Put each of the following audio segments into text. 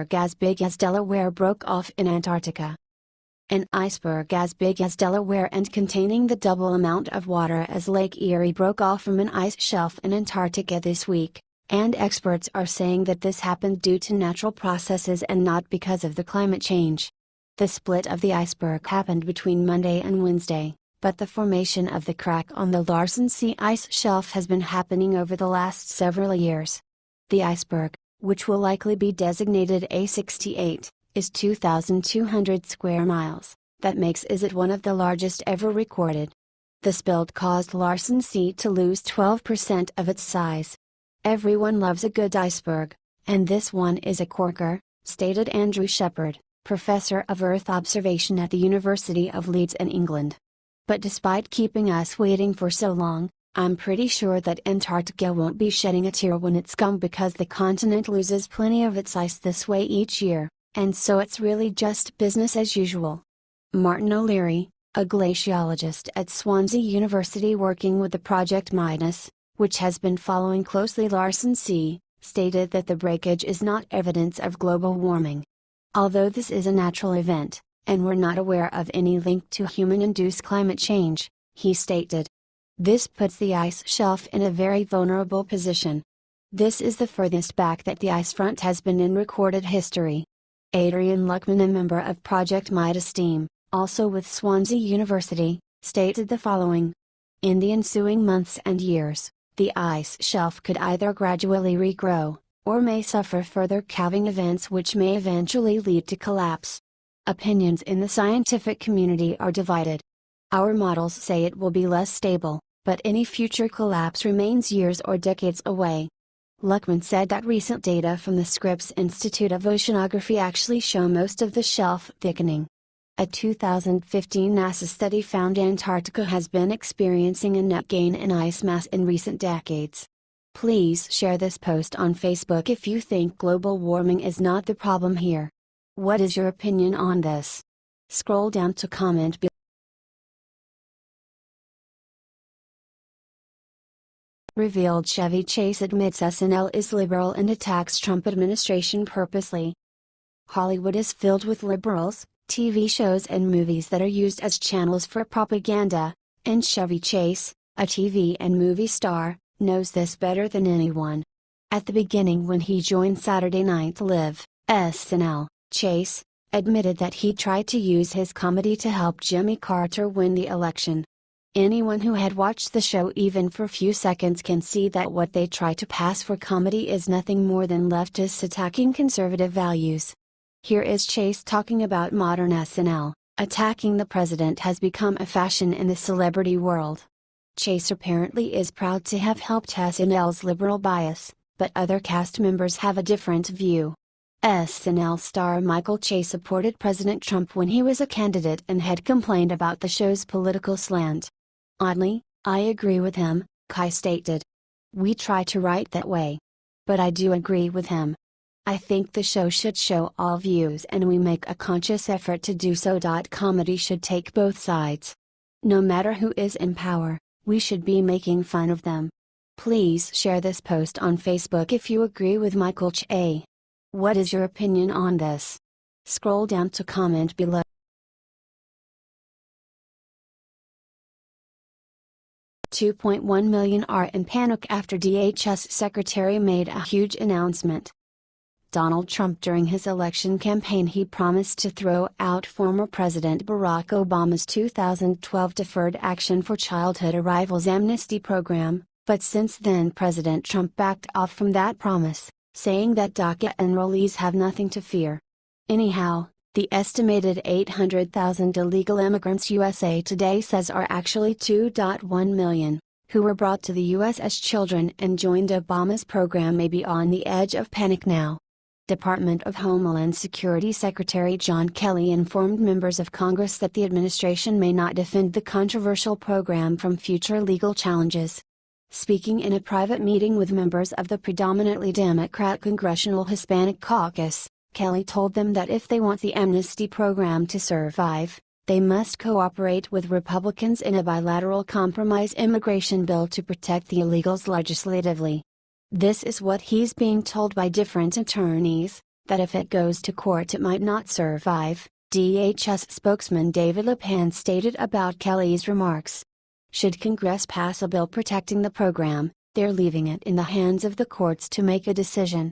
iceberg as big as Delaware broke off in Antarctica. An iceberg as big as Delaware and containing the double amount of water as Lake Erie broke off from an ice shelf in Antarctica this week, and experts are saying that this happened due to natural processes and not because of the climate change. The split of the iceberg happened between Monday and Wednesday, but the formation of the crack on the Larsen C ice shelf has been happening over the last several years. The iceberg, which will likely be designated A68, is 2,200 square miles. That makes it one of the largest ever recorded. The spill caused Larsen C to lose 12% of its size. Everyone loves a good iceberg, and this one is a corker, stated Andrew Shepard, professor of Earth observation at the University of Leeds in England. But despite keeping us waiting for so long, I'm pretty sure that Antarctica won't be shedding a tear when it's gone because the continent loses plenty of its ice this way each year, and so it's really just business as usual. Martin O'Leary, a glaciologist at Swansea University working with the Project Midas, which has been following closely Larsen C, stated that the breakage is not evidence of global warming. Although this is a natural event, and we're not aware of any link to human-induced climate change, he stated. This puts the ice shelf in a very vulnerable position. This is the furthest back that the ice front has been in recorded history. Adrian Luckman, a member of Project Midas team, also with Swansea University, stated the following. In the ensuing months and years, the ice shelf could either gradually regrow, or may suffer further calving events which may eventually lead to collapse. Opinions in the scientific community are divided. Our models say it will be less stable, but any future collapse remains years or decades away. Luckman said that recent data from the Scripps Institute of Oceanography actually show most of the shelf thickening. A 2015 NASA study found Antarctica has been experiencing a net gain in ice mass in recent decades. Please share this post on Facebook if you think global warming is not the problem here. What is your opinion on this? Scroll down to comment below. Revealed Chevy Chase admits SNL is liberal and attacks Trump administration purposely. Hollywood is filled with liberals, TV shows and movies that are used as channels for propaganda, and Chevy Chase, a TV and movie star, knows this better than anyone. At the beginning when he joined Saturday Night Live, SNL, Chase admitted that he tried to use his comedy to help Jimmy Carter win the election. Anyone who had watched the show even for a few seconds can see that what they try to pass for comedy is nothing more than leftists attacking conservative values. Here is Chase talking about modern SNL. Attacking the president has become a fashion in the celebrity world. Chase apparently is proud to have helped SNL's liberal bias, but other cast members have a different view. SNL star Michael Che supported President Trump when he was a candidate and had complained about the show's political slant. Oddly, I agree with him, Kai stated. We try to write that way. But I do agree with him. I think the show should show all views and we make a conscious effort to do so. Comedy should take both sides. No matter who is in power, we should be making fun of them. Please share this post on Facebook if you agree with Michael Che. What is your opinion on this? Scroll down to comment below. $2.1 million are in panic after DHS secretary made a huge announcement. Donald Trump during his election campaign he promised to throw out former President Barack Obama's 2012 Deferred Action for Childhood Arrivals amnesty program, but since then President Trump backed off from that promise, saying that DACA enrollees have nothing to fear. Anyhow, the estimated 800,000 illegal immigrants USA Today says are actually 2.1 million, who were brought to the U.S. as children and joined Obama's program may be on the edge of panic now. Department of Homeland Security Secretary John Kelly informed members of Congress that the administration may not defend the controversial program from future legal challenges. Speaking in a private meeting with members of the predominantly Democrat Congressional Hispanic Caucus, Kelly told them that if they want the amnesty program to survive, they must cooperate with Republicans in a bilateral compromise immigration bill to protect the illegals legislatively. This is what he's being told by different attorneys, that if it goes to court it might not survive, DHS spokesman David LePan stated about Kelly's remarks. Should Congress pass a bill protecting the program, they're leaving it in the hands of the courts to make a decision.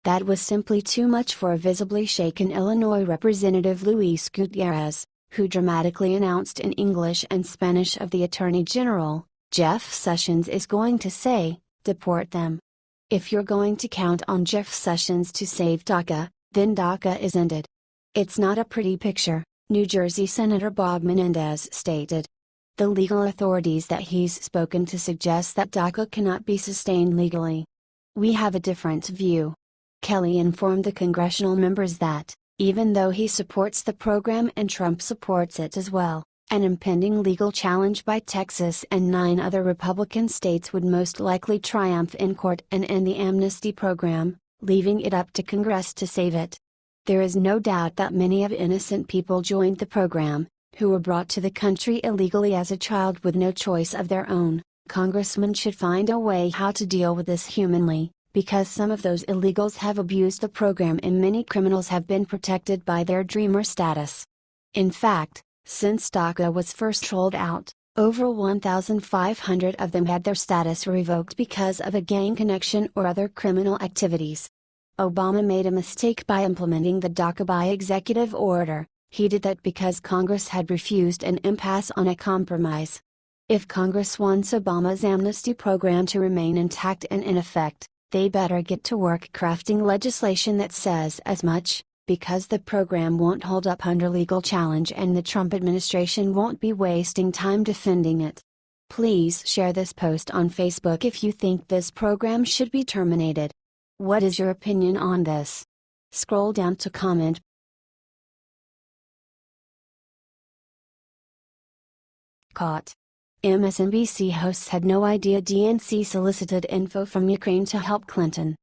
That was simply too much for a visibly shaken Illinois Representative Luis Gutierrez, who dramatically announced in English and Spanish of the Attorney General, "Jeff Sessions is going to say, deport them." If you're going to count on Jeff Sessions to save DACA, then DACA is ended. It's not a pretty picture, New Jersey Senator Bob Menendez stated. The legal authorities that he's spoken to suggest that DACA cannot be sustained legally. "We have a different view." Kelly informed the congressional members that, even though he supports the program and Trump supports it as well, an impending legal challenge by Texas and 9 other Republican states would most likely triumph in court and end the amnesty program, leaving it up to Congress to save it. There is no doubt that many of innocent people joined the program, who were brought to the country illegally as a child with no choice of their own. Congressmen should find a way how to deal with this humanly, because some of those illegals have abused the program and many criminals have been protected by their dreamer status. In fact, since DACA was first rolled out, over 1,500 of them had their status revoked because of a gang connection or other criminal activities. Obama made a mistake by implementing the DACA by executive order. He did that because Congress had refused an impasse on a compromise. If Congress wants Obama's amnesty program to remain intact and in effect, they better get to work crafting legislation that says as much, because the program won't hold up under legal challenge and the Trump administration won't be wasting time defending it. Please share this post on Facebook if you think this program should be terminated. What is your opinion on this? Scroll down to comment. Caught. MSNBC hosts had no idea DNC solicited info from Ukraine to help Clinton.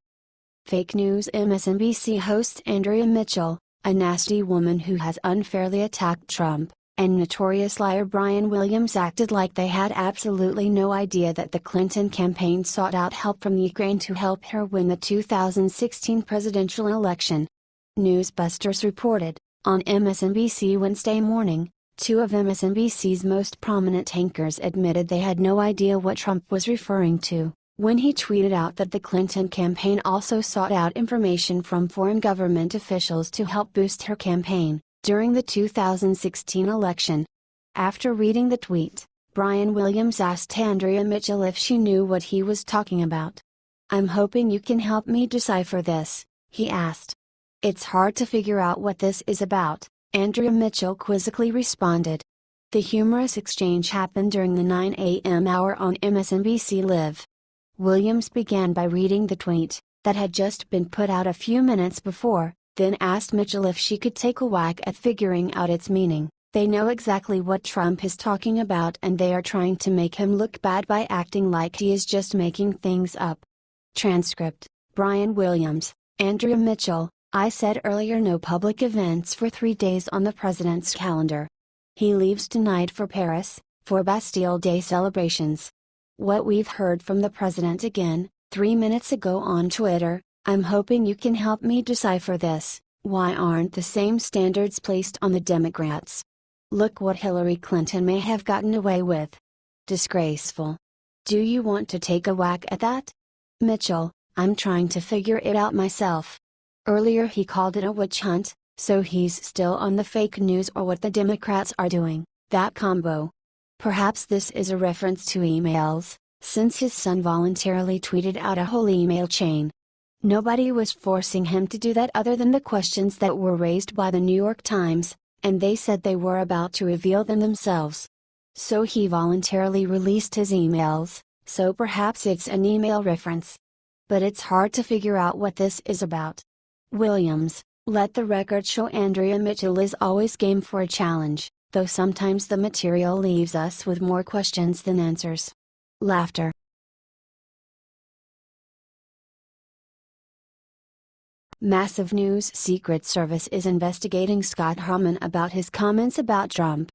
Fake news. MSNBC host Andrea Mitchell, a nasty woman who has unfairly attacked Trump, and notorious liar Brian Williams acted like they had absolutely no idea that the Clinton campaign sought out help from Ukraine to help her win the 2016 presidential election. Newsbusters reported, on MSNBC Wednesday morning, 2 of MSNBC's most prominent anchors admitted they had no idea what Trump was referring to, when he tweeted out that the Clinton campaign also sought out information from foreign government officials to help boost her campaign, during the 2016 election. After reading the tweet, Brian Williams asked Andrea Mitchell if she knew what he was talking about. "I'm hoping you can help me decipher this," he asked. "It's hard to figure out what this is about," Andrea Mitchell quizzically responded. The humorous exchange happened during the 9 a.m. hour on MSNBC Live. Williams began by reading the tweet, that had just been put out a few minutes before, then asked Mitchell if she could take a whack at figuring out its meaning. "They know exactly what Trump is talking about and they are trying to make him look bad by acting like he is just making things up." Transcript: Brian Williams, Andrea Mitchell, "I said earlier no public events for 3 days on the president's calendar. He leaves tonight for Paris, for Bastille Day celebrations. What we've heard from the president again, 3 minutes ago on Twitter, I'm hoping you can help me decipher this. Why aren't the same standards placed on the Democrats? Look what Hillary Clinton may have gotten away with. Disgraceful. Do you want to take a whack at that?" Mitchell: "I'm trying to figure it out myself." Earlier he called it a witch hunt, so he's still on the fake news or what the Democrats are doing, that combo. Perhaps this is a reference to emails, since his son voluntarily tweeted out a whole email chain. Nobody was forcing him to do that other than the questions that were raised by the New York Times, and they said they were about to reveal them themselves. So he voluntarily released his emails, so perhaps it's an email reference. But it's hard to figure out what this is about. Williams: "Let the record show Andrea Mitchell is always game for a challenge, though sometimes the material leaves us with more questions than answers." Laughter. Massive news. Secret Service is investigating Scott Hartmann about his comments about Trump.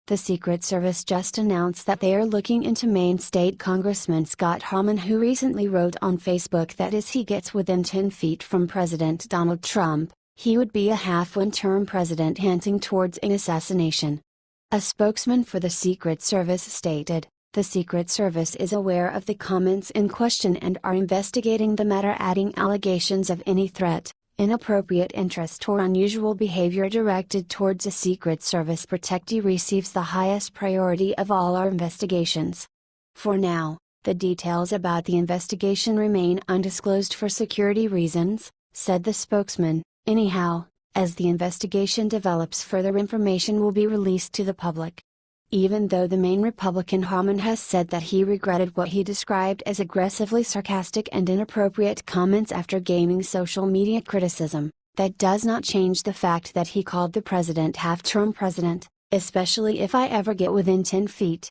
The Secret Service just announced that they are looking into Maine State Congressman Scott Hartmann, who recently wrote on Facebook that as he gets within 10 feet from President Donald Trump, he would be a half-one-term president, hinting towards an assassination. A spokesman for the Secret Service stated, "The Secret Service is aware of the comments in question and are investigating the matter," adding allegations of any threat, inappropriate interest or unusual behavior directed towards a Secret Service protectee receives the highest priority of all our investigations. For now, the details about the investigation remain undisclosed for security reasons, said the spokesman. Anyhow, as the investigation develops, further information will be released to the public. Even though the Maine Republican Hartmann has said that he regretted what he described as aggressively sarcastic and inappropriate comments after gaining social media criticism, that does not change the fact that he called the president half-term president, especially if I ever get within 10 feet.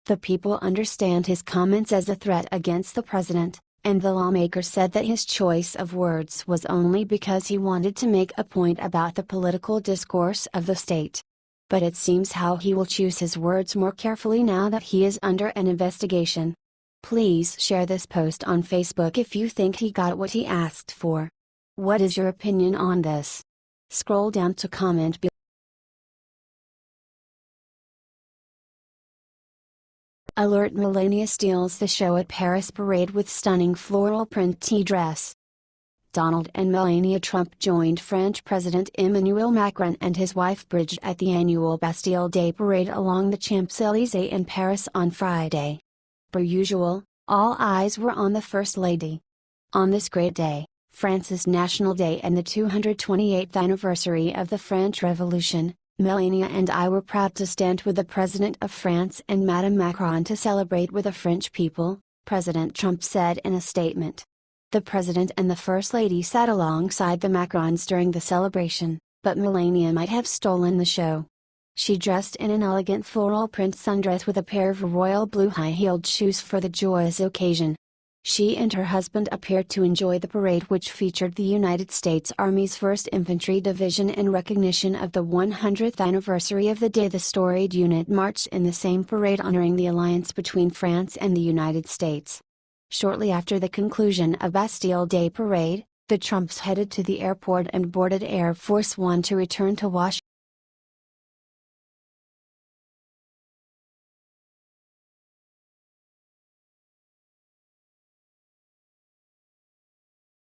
The people understand his comments as a threat against the president, and the lawmaker said that his choice of words was only because he wanted to make a point about the political discourse of the state. But it seems how he will choose his words more carefully now that he is under an investigation. Please share this post on Facebook if you think he got what he asked for. What is your opinion on this? Scroll down to comment below. Alert: Melania steals the show at Paris parade with stunning floral print tea dress. Donald and Melania Trump joined French President Emmanuel Macron and his wife Brigitte at the annual Bastille Day parade along the Champs-Élysées in Paris on Friday. Per usual, all eyes were on the First Lady. On this great day, France's National Day and the 228th anniversary of the French Revolution, Melania and I were proud to stand with the President of France and Madame Macron to celebrate with the French people, President Trump said in a statement. The President and the First Lady sat alongside the Macrons during the celebration, but Melania might have stolen the show. She dressed in an elegant floral print sundress with a pair of royal blue high-heeled shoes for the joyous occasion. She and her husband appeared to enjoy the parade, which featured the United States Army's 1st Infantry Division in recognition of the 100th anniversary of the day. The storied unit marched in the same parade honoring the alliance between France and the United States. Shortly after the conclusion of Bastille Day parade, the Trumps headed to the airport and boarded Air Force One to return to Washington.